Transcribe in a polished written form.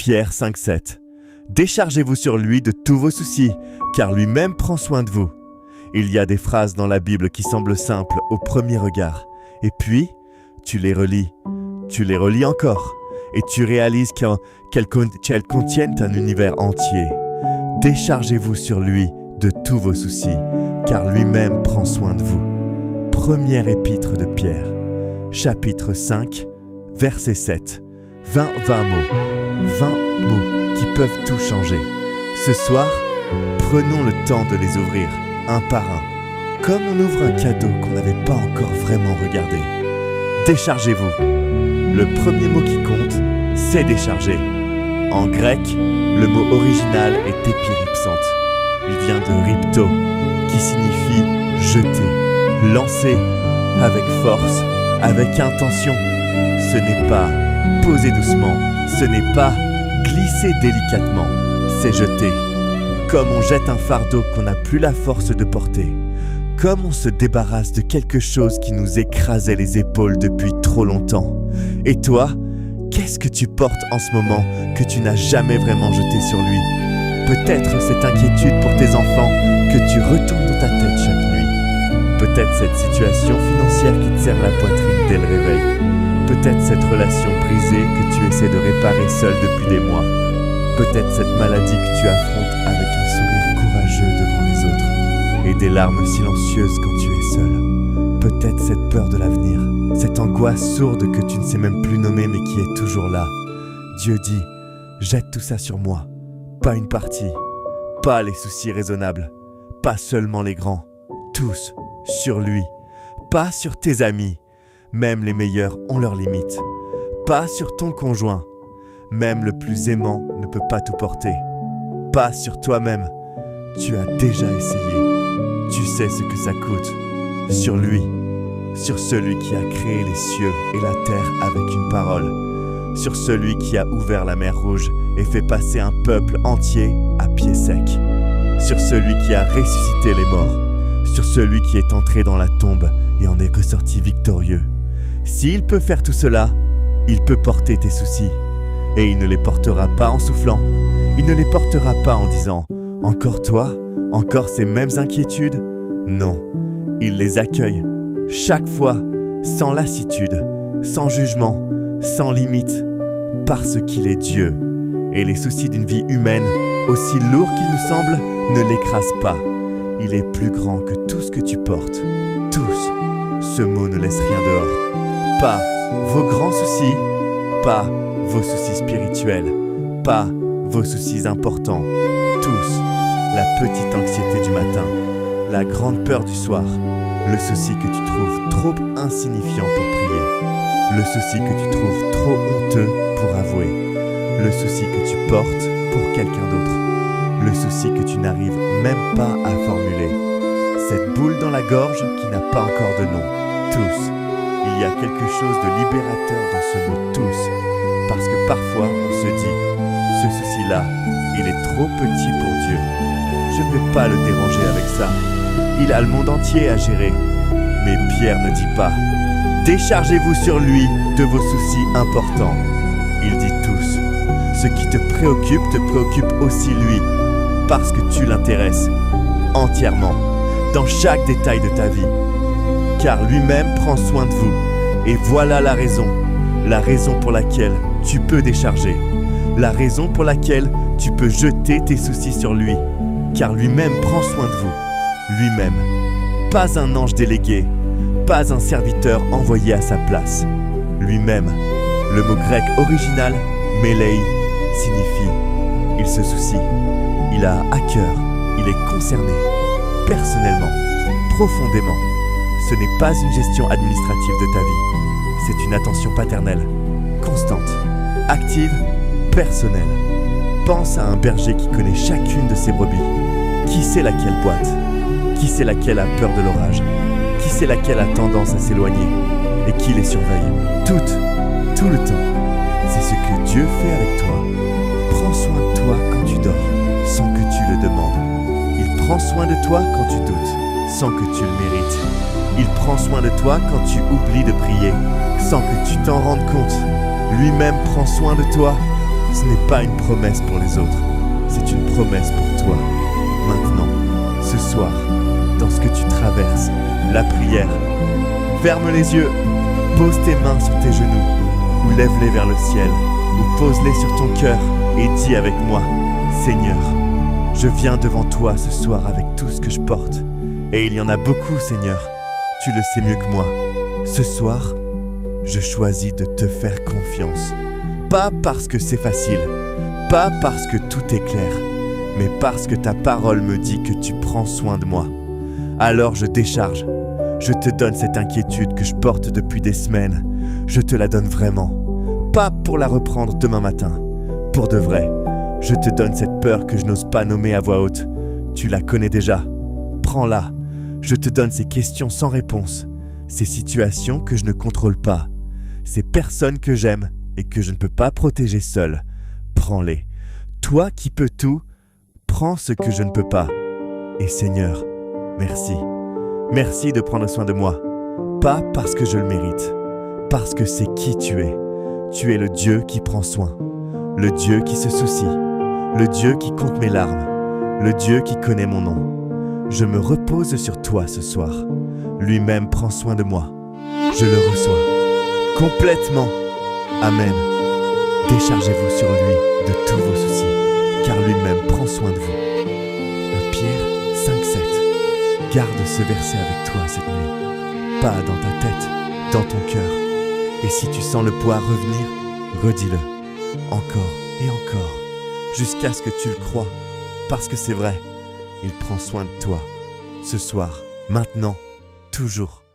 Pierre 5,7. Déchargez-vous sur lui de tous vos soucis, car lui-même prend soin de vous. Il y a des phrases dans la Bible qui semblent simples au premier regard. Et puis, tu les relis encore, et tu réalises qu'elles contiennent un univers entier. Déchargez-vous sur lui de tous vos soucis, car lui-même prend soin de vous. Première épître de Pierre, chapitre 5, verset 7. 20 mots qui peuvent tout changer. Ce soir, prenons le temps de les ouvrir, un par un, comme on ouvre un cadeau qu'on n'avait pas encore vraiment regardé. Déchargez-vous. Le premier mot qui compte, c'est décharger. En grec, le mot original est épiripsante. Il vient de ripto, qui signifie jeter, lancer, avec force, avec intention. Ce n'est pas poser doucement, ce n'est pas glisser délicatement, c'est jeter. Comme on jette un fardeau qu'on n'a plus la force de porter. Comme on se débarrasse de quelque chose qui nous écrasait les épaules depuis trop longtemps. Et toi, qu'est-ce que tu portes en ce moment que tu n'as jamais vraiment jeté sur lui? Peut-être cette inquiétude pour tes enfants que tu retournes dans ta tête chaque nuit. Peut-être cette situation financière qui te serre la poitrine dès le réveil. Peut-être cette relation brisée que tu essaies de réparer seul depuis des mois. Peut-être cette maladie que tu affrontes avec un sourire courageux devant les autres et des larmes silencieuses quand tu es seul. Peut-être cette peur de l'avenir, cette angoisse sourde que tu ne sais même plus nommer mais qui est toujours là. Dieu dit, jette tout ça sur moi, pas une partie, pas les soucis raisonnables, pas seulement les grands, tous sur lui, pas sur tes amis, même les meilleurs ont leurs limites, pas sur ton conjoint, même le plus aimant ne peut pas tout porter, pas sur toi-même, tu as déjà essayé, tu sais ce que ça coûte, sur lui, sur celui qui a créé les cieux et la terre avec une parole, sur celui qui a ouvert la mer Rouge et fait passer un peuple entier à pied sec, sur celui qui a ressuscité les morts, sur celui qui est entré dans la tombe et en est ressorti victorieux. S'il peut faire tout cela, il peut porter tes soucis. Et il ne les portera pas en soufflant. Il ne les portera pas en disant « Encore toi? Encore ces mêmes inquiétudes ?» Non, il les accueille, chaque fois, sans lassitude, sans jugement, sans limite, parce qu'il est Dieu. Et les soucis d'une vie humaine, aussi lourds qu'ils nous semblent, ne l'écrasent pas. Il est plus grand que tout ce que tu portes. Tous. Ce mot ne laisse rien dehors. Pas vos grands soucis, pas vos soucis spirituels, pas vos soucis importants. Tous. La petite anxiété du matin, la grande peur du soir, le souci que tu trouves trop insignifiant pour prier, le souci que tu trouves trop honteux pour avouer, le souci que tu portes pour quelqu'un d'autre, le souci que tu n'arrives même pas à formuler, cette boule dans la gorge qui n'a pas encore de nom. Tous. Il y a quelque chose de libérateur dans ce mot tous, parce que parfois on se dit, ce souci-là, il est trop petit pour Dieu. Je ne vais pas le déranger avec ça. Il a le monde entier à gérer. Mais Pierre ne dit pas, déchargez-vous sur lui de vos soucis importants. Il dit tous. Ce qui te préoccupe aussi lui, parce que tu l'intéresses entièrement, dans chaque détail de ta vie. Car lui-même prend soin de vous. Et voilà la raison pour laquelle tu peux décharger, la raison pour laquelle tu peux jeter tes soucis sur lui, car lui-même prend soin de vous, lui-même. Pas un ange délégué, pas un serviteur envoyé à sa place, lui-même. Le mot grec original, mélei, signifie « il se soucie », il a à cœur, il est concerné, personnellement, profondément. Ce n'est pas une gestion administrative de ta vie, c'est une attention paternelle, constante, active, personnelle. Pense à un berger qui connaît chacune de ses brebis. Qui sait laquelle boite? Qui sait laquelle a peur de l'orage? Qui sait laquelle a tendance à s'éloigner? Et qui les surveille? Toutes, tout le temps. C'est ce que Dieu fait avec toi. Prends soin de toi quand tu dors, sans que tu le demandes. Il prend soin de toi quand tu doutes, sans que tu le mérites. Il prend soin de toi quand tu oublies de prier, sans que tu t'en rendes compte. Lui-même prend soin de toi, Ce n'est pas une promesse pour les autres, c'est une promesse pour toi. Maintenant, ce soir, dans ce que tu traverses, la prière, ferme les yeux, pose tes mains sur tes genoux, ou lève-les vers le ciel, ou pose-les sur ton cœur et dis avec moi, Seigneur, je viens devant toi ce soir avec tout ce que je porte. Et il y en a beaucoup, Seigneur, tu le sais mieux que moi. Ce soir, je choisis de te faire confiance. Pas parce que c'est facile, pas parce que tout est clair, mais parce que ta parole me dit que tu prends soin de moi. Alors je décharge, je te donne cette inquiétude que je porte depuis des semaines. Je te la donne vraiment, pas pour la reprendre demain matin. Pour de vrai, je te donne cette peur que je n'ose pas nommer à voix haute. Tu la connais déjà, prends-la. Je te donne ces questions sans réponse, ces situations que je ne contrôle pas, ces personnes que j'aime et que je ne peux pas protéger seul. Prends-les. Toi qui peux tout, prends ce que je ne peux pas. Et Seigneur, merci. Merci de prendre soin de moi. Pas parce que je le mérite, parce que c'est qui tu es. Tu es le Dieu qui prend soin, le Dieu qui se soucie, le Dieu qui compte mes larmes, le Dieu qui connaît mon nom. Je me repose sur toi ce soir. Lui-même prend soin de moi. Je le reçois complètement. Amen. Déchargez-vous sur lui de tous vos soucis, car lui-même prend soin de vous. 1 Pierre 5,7. Garde ce verset avec toi cette nuit. Pas dans ta tête, dans ton cœur. Et si tu sens le poids revenir, redis-le. Encore et encore, jusqu'à ce que tu le crois. Parce que c'est vrai. Il prend soin de toi, ce soir, maintenant, toujours.